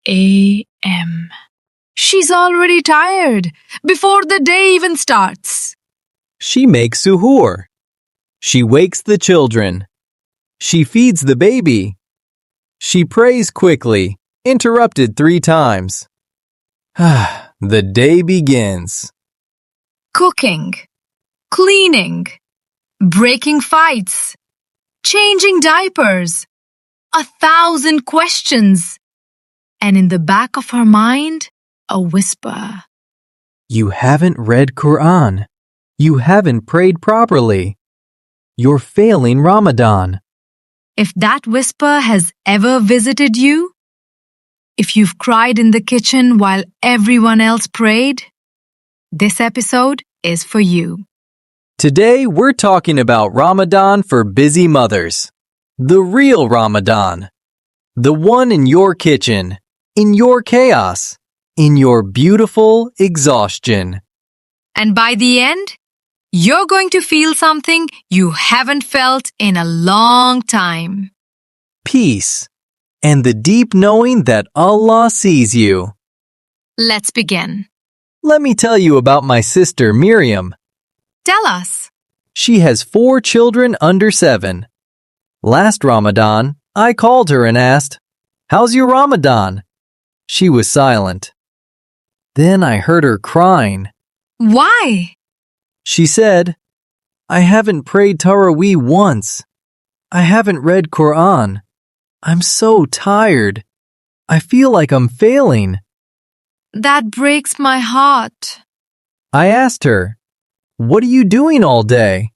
a.m. She's already tired before the day even starts. She makes suhoor. She wakes the children. She feeds the baby. She prays quickly, interrupted 3 times. The day begins. Cooking, cleaning, breaking fights, changing diapers, 1,000 questions, and in the back of her mind, a whisper. You haven't read Quran. You haven't prayed properly. You're failing Ramadan. If that whisper has ever visited you, if you've cried in the kitchen while everyone else prayed, this episode is for you. Today, we're talking about Ramadan for busy mothers. The real Ramadan. The one in your kitchen, in your chaos, in your beautiful exhaustion. And by the end, you're going to feel something you haven't felt in a long time. Peace, and the deep knowing that Allah sees you. Let's begin. Let me tell you about my sister Miriam. Tell us. She has 4 children under 7. Last Ramadan, I called her and asked, "How's your Ramadan?" She was silent. Then I heard her crying. Why? She said, "I haven't prayed Taraweeh once. I haven't read Quran. I'm so tired. I feel like I'm failing." That breaks my heart. I asked her, "What are you doing all day?"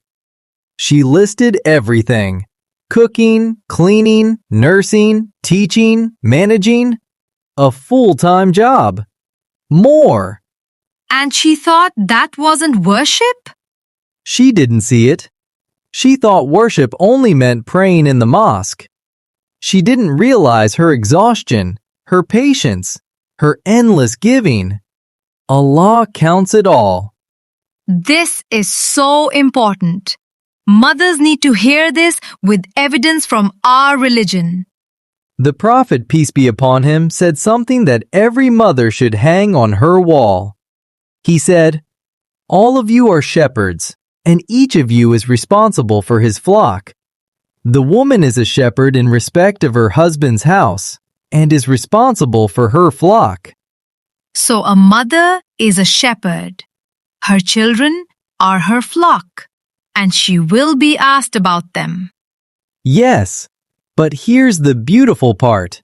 She listed everything: cooking, cleaning, nursing, teaching, managing. A full-time job. More. And she thought that wasn't worship? She didn't see it. She thought worship only meant praying in the mosque. She didn't realize her exhaustion, her patience, her endless giving. Allah counts it all. This is so important. Mothers need to hear this with evidence from our religion. The Prophet, peace be upon him, said something that every mother should hang on her wall. He said, "All of you are shepherds, and each of you is responsible for his flock. The woman is a shepherd in respect of her husband's house, and is responsible for her flock." So a mother is a shepherd. Her children are her flock, and she will be asked about them. Yes, but here's the beautiful part.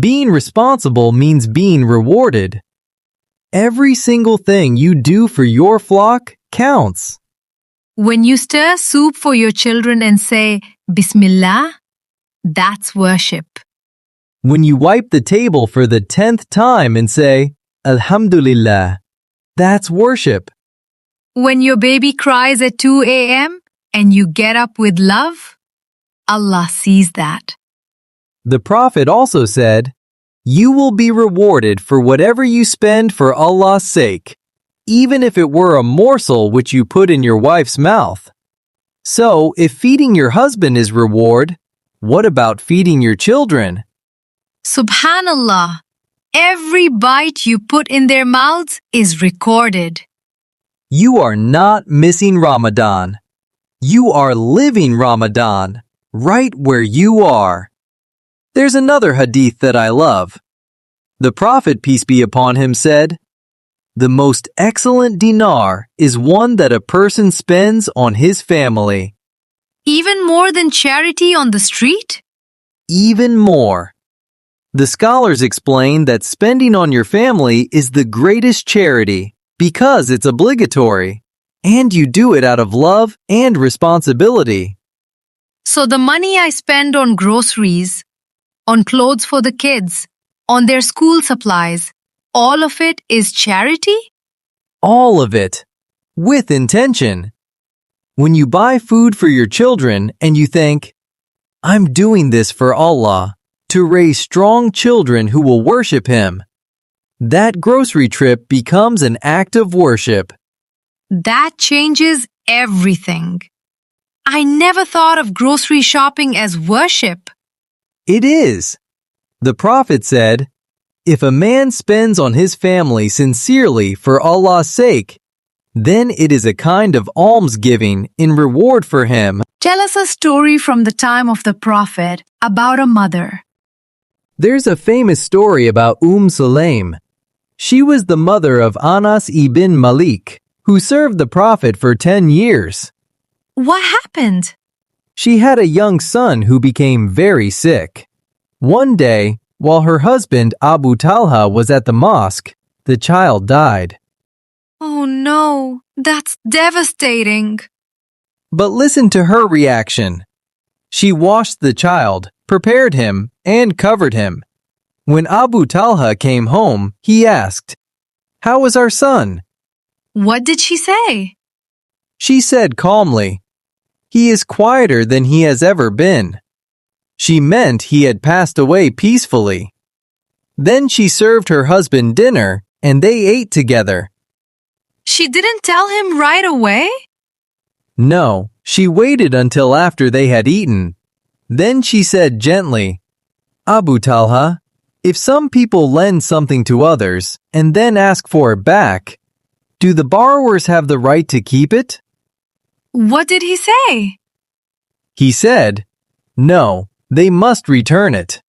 Being responsible means being rewarded. Every single thing you do for your flock counts. When you stir soup for your children and say, Bismillah, that's worship. When you wipe the table for the 10th time and say, Alhamdulillah, that's worship. When your baby cries at 2 a.m. and you get up with love, Allah sees that. The Prophet also said, "You will be rewarded for whatever you spend for Allah's sake, even if it were a morsel which you put in your wife's mouth." So, if feeding your husband is reward, what about feeding your children? Subhanallah, every bite you put in their mouths is recorded. You are not missing Ramadan. You are living Ramadan, right where you are. There's another hadith that I love. The Prophet, peace be upon him, said, "The most excellent dinar is one that a person spends on his family." Even more than charity on the street? Even more. The scholars explain that spending on your family is the greatest charity because it's obligatory, and you do it out of love and responsibility. So the money I spend on groceries, on clothes for the kids, on their school supplies, all of it is charity? All of it, with intention. When you buy food for your children and you think, "I'm doing this for Allah, to raise strong children who will worship Him," that grocery trip becomes an act of worship. That changes everything. I never thought of grocery shopping as worship. It is. The Prophet said, If a man spends on his family sincerely for Allah's sake, then it is a kind of almsgiving in reward for him. Tell us a story from the time of the Prophet about a mother. There's a famous story about Sulaim. She was the mother of Anas ibn Malik, who served the Prophet for 10 years. What happened? She had a young son who became very sick. One day, while her husband Abu Talha was at the mosque, the child died. Oh no, that's devastating. But listen to her reaction. She washed the child, prepared him, and covered him. When Abu Talha came home, he asked, "How is our son?" What did she say? She said calmly, "He is quieter than he has ever been." She meant he had passed away peacefully. Then she served her husband dinner, and they ate together. She didn't tell him right away? No, she waited until after they had eaten. Then she said gently, "Abu Talha, if some people lend something to others and then ask for it back, do the borrowers have the right to keep it?" What did he say? He said, "No, they must return it."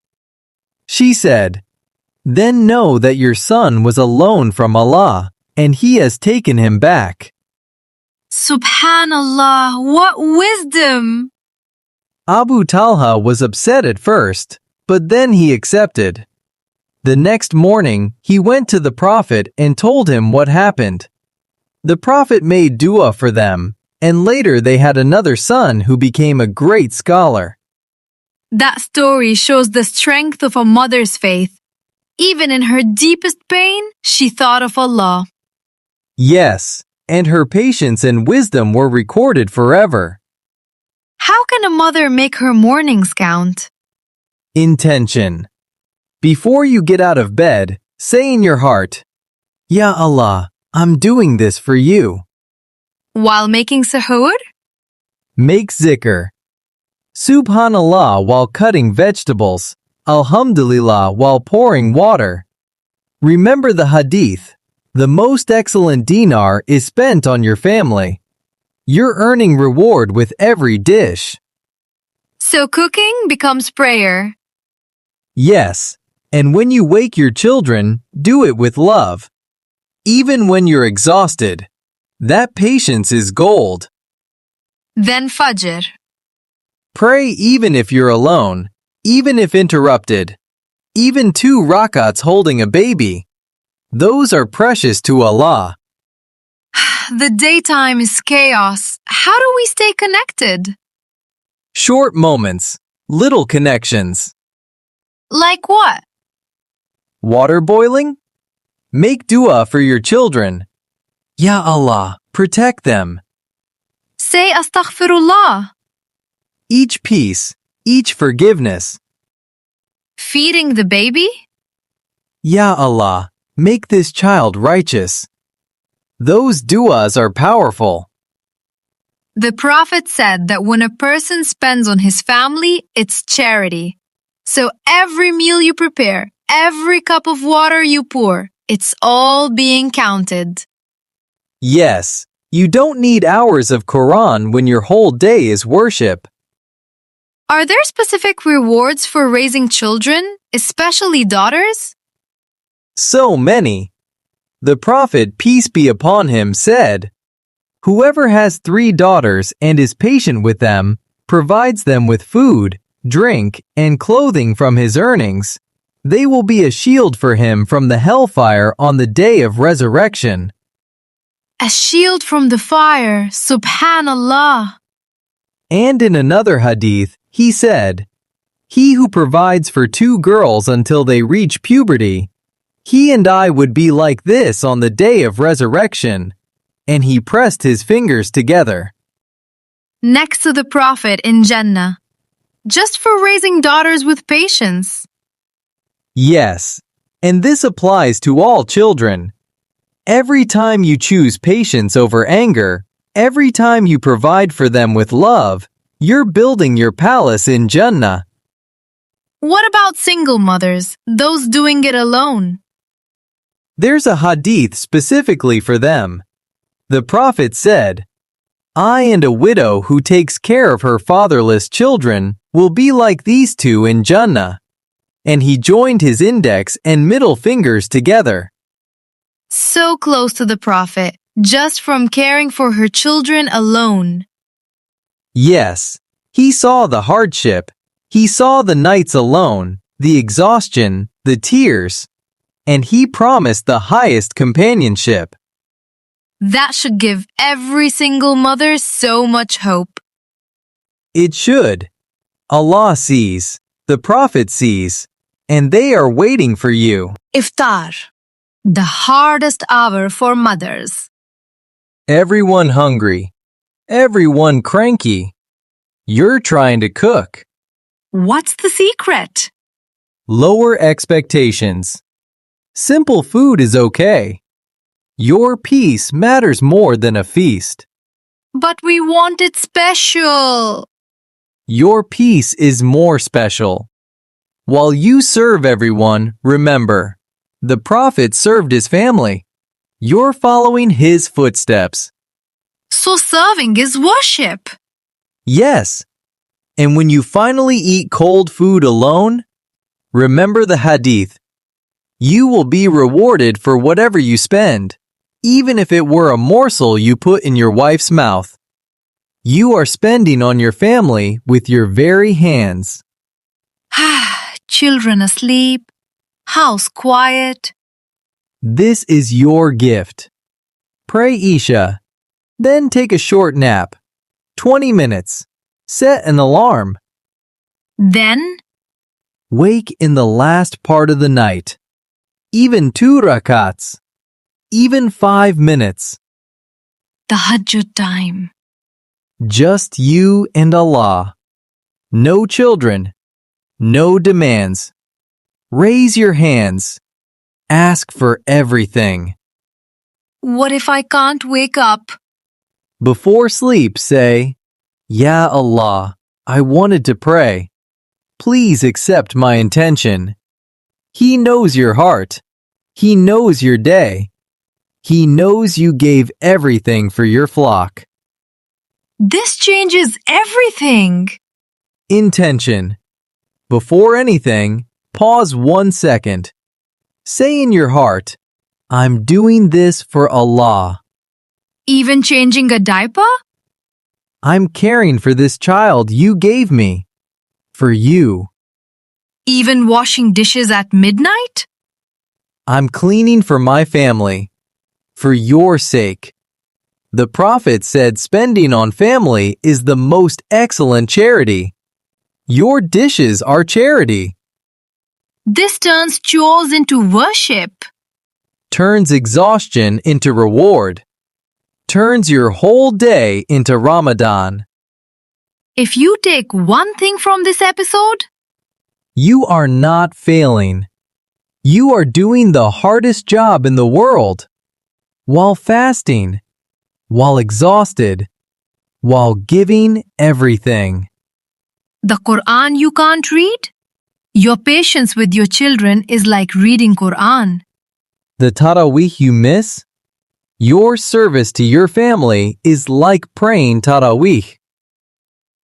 She said, "Then know that your son was a loan from Allah, and He has taken him back." Subhanallah, what wisdom! Abu Talha was upset at first, but then he accepted. The next morning, he went to the Prophet and told him what happened. The Prophet made dua for them, and later they had another son who became a great scholar. That story shows the strength of a mother's faith. Even in her deepest pain, she thought of Allah. Yes, and her patience and wisdom were recorded forever. How can a mother make her mornings count? Intention. Before you get out of bed, say in your heart, "Ya Allah, I'm doing this for you." While making suhoor? Make zikr. Subhanallah while cutting vegetables. Alhamdulillah while pouring water. Remember the hadith. The most excellent dinar is spent on your family. You're earning reward with every dish. So cooking becomes prayer. Yes, and when you wake your children, do it with love. Even when you're exhausted, that patience is gold. Then Fajr. Pray even if you're alone, even if interrupted, even 2 rakats holding a baby. Those are precious to Allah. The daytime is chaos. How do we stay connected? Short moments, little connections. Like what? Water boiling? Make dua for your children. Ya Allah, protect them. Say Astaghfirullah. Each peace, each forgiveness. Feeding the baby? Ya Allah, make this child righteous. Those duas are powerful. The Prophet said that when a person spends on his family, it's charity. So every meal you prepare, every cup of water you pour, it's all being counted. Yes, you don't need hours of Quran when your whole day is worship. Are there specific rewards for raising children, especially daughters? So many. The Prophet, peace be upon him, said, "Whoever has 3 daughters and is patient with them, provides them with food, drink, and clothing from his earnings, they will be a shield for him from the hellfire on the day of resurrection." A shield from the fire, Subhanallah. And in another hadith, he said, "He who provides for 2 girls until they reach puberty, he and I would be like this on the day of resurrection." And he pressed his fingers together. Next to the Prophet in Jannah, just for raising daughters with patience. Yes, and this applies to all children. Every time you choose patience over anger, every time you provide for them with love, you're building your palace in Jannah. What about single mothers, those doing it alone? There's a hadith specifically for them. The Prophet said, "I and a widow who takes care of her fatherless children will be like these two in Jannah." And he joined his index and middle fingers together. So close to the Prophet, just from caring for her children alone. Yes, he saw the hardship. He saw the nights alone, the exhaustion, the tears. And he promised the highest companionship. That should give every single mother so much hope. It should. Allah sees, the Prophet sees, and they are waiting for you. Iftar, the hardest hour for mothers. Everyone hungry. Everyone cranky. You're trying to cook. What's the secret? Lower expectations. Simple food is okay. Your peace matters more than a feast. But we want it special. Your peace is more special. While you serve everyone, remember, the Prophet served his family. You're following his footsteps. So serving is worship. Yes. And when you finally eat cold food alone, remember the hadith. You will be rewarded for whatever you spend, even if it were a morsel you put in your wife's mouth. You are spending on your family with your very hands. Children asleep, house quiet. This is your gift. Pray Isha, then take a short nap. 20 minutes. Set an alarm. Then, Wake in the last part of the night. Even 2 rakats. Even 5 minutes. tahajjud time. Just you and Allah. No children. No demands. Raise your hands. Ask for everything. What if I can't wake up? Before sleep, say, Ya Allah, I wanted to pray. Please accept my intention. He knows your heart. He knows your day. He knows you gave everything for your flock. This changes everything. Intention. Before anything, pause 1 second. Say in your heart, I'm doing this for Allah. Even changing a diaper? I'm caring for this child you gave me. For you. Even washing dishes at midnight? I'm cleaning for my family. For your sake. The Prophet said spending on family is the most excellent charity. Your dishes are charity. This turns chores into worship. Turns exhaustion into reward. Turns your whole day into Ramadan. If you take one thing from this episode, You are not failing. You are doing the hardest job in the world. While fasting. While exhausted. While giving everything. the Quran you can't read? Your patience with your children is like reading Quran. The Taraweeh you miss? Your service to your family is like praying Taraweeh.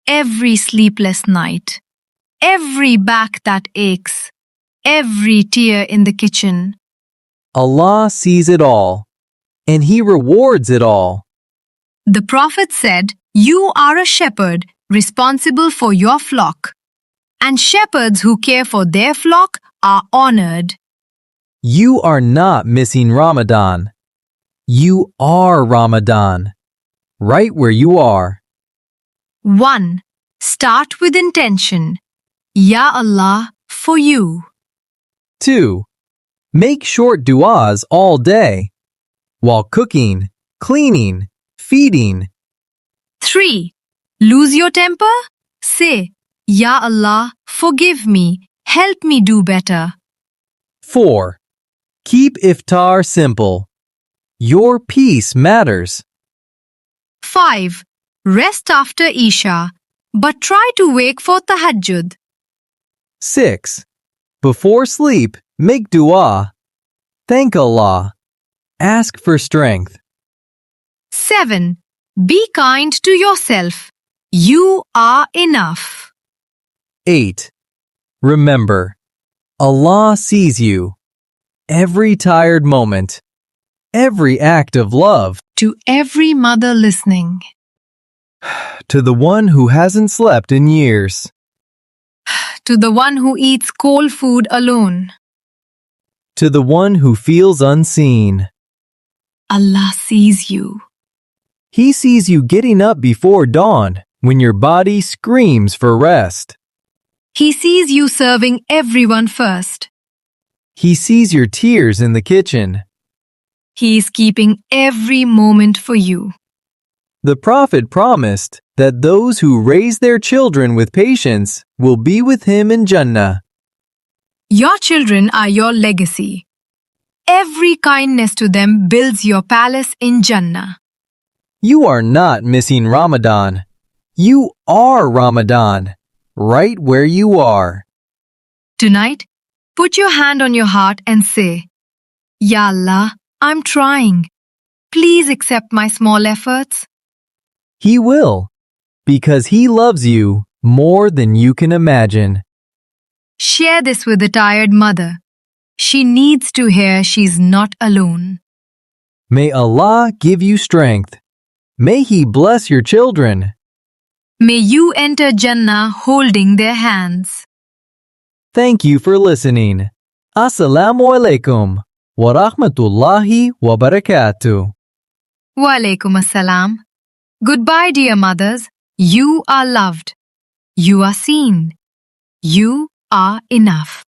Every sleepless night, every back that aches, every tear in the kitchen. Allah sees it all, and He rewards it all. The Prophet said, You are a shepherd responsible for your flock, and shepherds who care for their flock are honored. You are not missing Ramadan. You are Ramadan, right where you are. 1. Start with intention. Ya Allah, for you. 2. Make short du'as all day, while cooking, cleaning, feeding. 3. Lose your temper? Say, Ya Allah, forgive me, help me do better. 4. Keep iftar simple. Your peace matters. 5. Rest after Isha, but try to wake for tahajjud. 6. Before sleep, make dua. Thank Allah. Ask for strength. 7. Be kind to yourself. You are enough. 8. Remember, Allah sees you. Every tired moment, every act of love. To every mother listening, To the one who hasn't slept in years. to the one who eats cold food alone, To the one who feels unseen. Allah sees you. He sees you getting up before dawn when your body screams for rest. He sees you serving everyone first. He sees your tears in the kitchen. He is keeping every moment for you. The Prophet promised that those who raise their children with patience will be with him in Jannah. Your children are your legacy. Every kindness to them builds your palace in Jannah. You are not missing Ramadan. You are Ramadan, right where you are. Tonight, put your hand on your heart and say, Ya Allah, I'm trying. Please accept my small efforts. He will, because he loves you more than you can imagine. Share this with the tired mother. She needs to hear she's not alone. May Allah give you strength. May He bless your children. May you enter Jannah holding their hands. Thank you for listening. Assalamu alaikum wa rahmatullahi wa barakatuh. Wa alaikum assalam. Goodbye, dear mothers. You are loved. You are seen. You are enough.